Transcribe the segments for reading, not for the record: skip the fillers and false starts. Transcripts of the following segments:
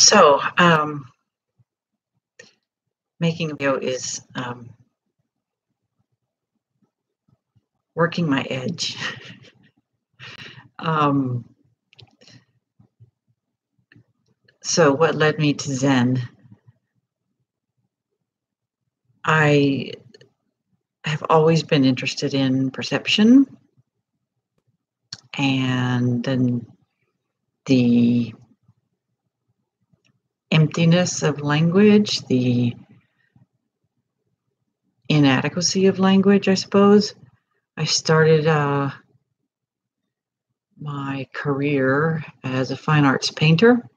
So, making a video is working my edge. um, so, what led me to Zen? I have always been interested in perception and then the emptiness of language, the inadequacy of language, I suppose. I started my career as a fine arts painter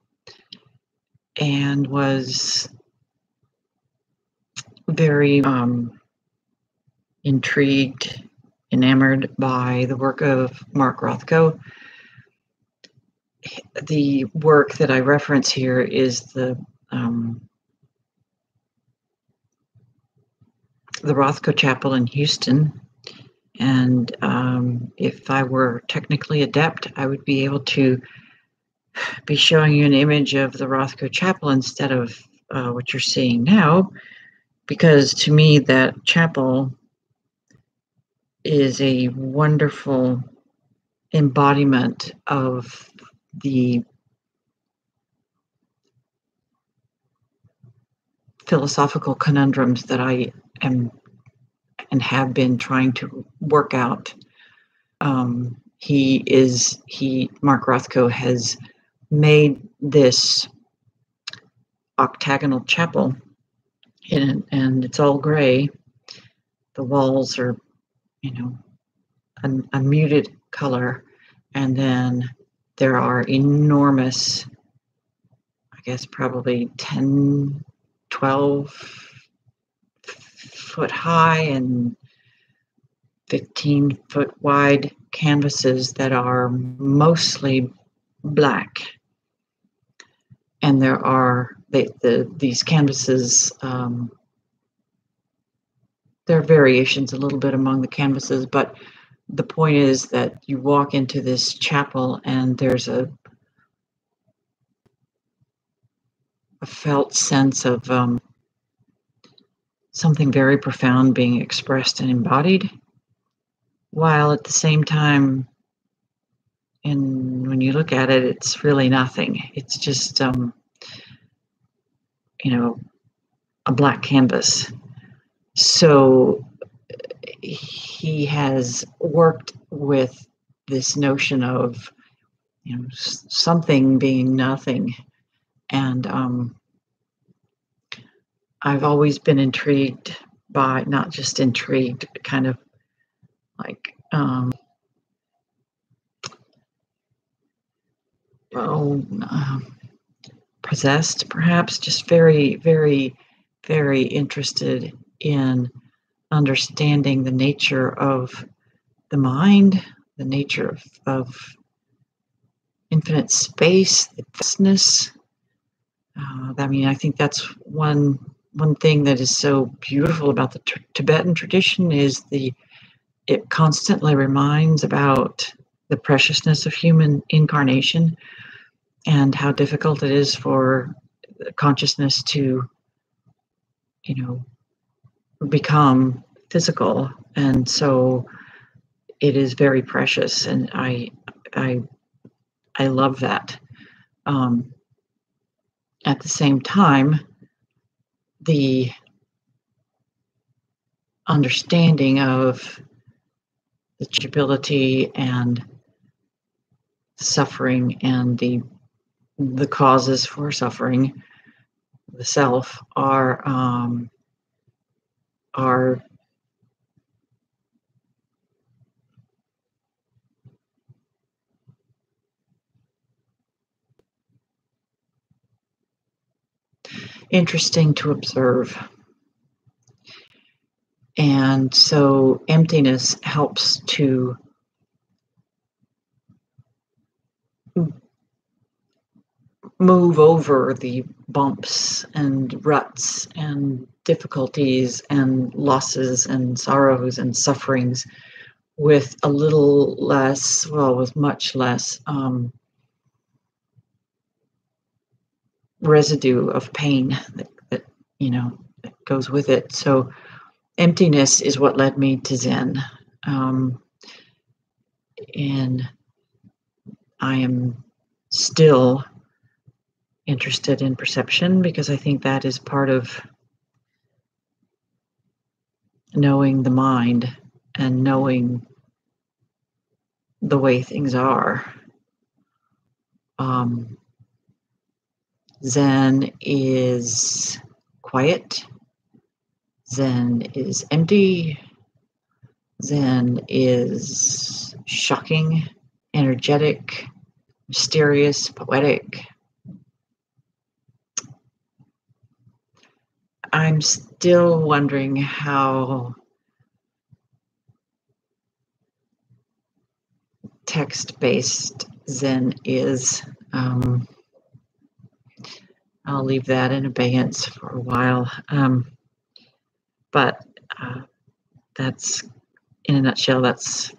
and was very intrigued, enamored by the work of Mark Rothko. The work that I reference here is the Rothko Chapel in Houston. And if I were technically adept, I would be able to be showing you an image of the Rothko Chapel instead of what you're seeing now, because to me that chapel is a wonderful embodiment of the philosophical conundrums that I am and have been trying to work out. Mark Rothko has made this octagonal chapel and it's all gray. The walls are, a muted color, and then there are enormous, I guess probably 10, 12 foot high and 15 foot wide canvases that are mostly black. And there are these canvases, there are variations a little bit among the canvases, but the point is that you walk into this chapel and there's a felt sense of something very profound being expressed and embodied, while at the same time, when you look at it, it's really nothing. It's just, a black canvas. So he has worked with this notion of, something being nothing. And I've always been intrigued by, not just intrigued, kind of like, possessed, perhaps, just very, very, very interested in understanding the nature of the mind, the nature of infinite space, the vastness. I think that's one thing that is so beautiful about the Tibetan tradition is it constantly reminds about the preciousness of human incarnation and how difficult it is for consciousness to, become physical. And so it is very precious, and I love that. At the same time, the understanding of the changeability and suffering and the causes for suffering, the self, are interesting to observe. And so emptiness helps to move over the bumps and ruts and difficulties and losses and sorrows and sufferings with a little less, with much less residue of pain that that goes with it. So emptiness is what led me to Zen. And I am still interested in perception because I think that is part of knowing the mind and knowing the way things are. Zen is quiet. Zen is empty. Zen is shocking, energetic, mysterious, poetic. I'm still wondering how text-based Zen is. I'll leave that in abeyance for a while. But that's, in a nutshell, that's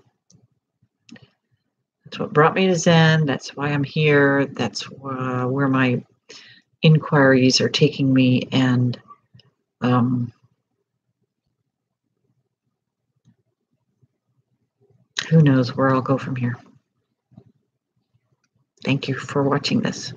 what brought me to Zen. That's why I'm here. That's where my inquiries are taking me. And who knows where I'll go from here. Thank you for watching this.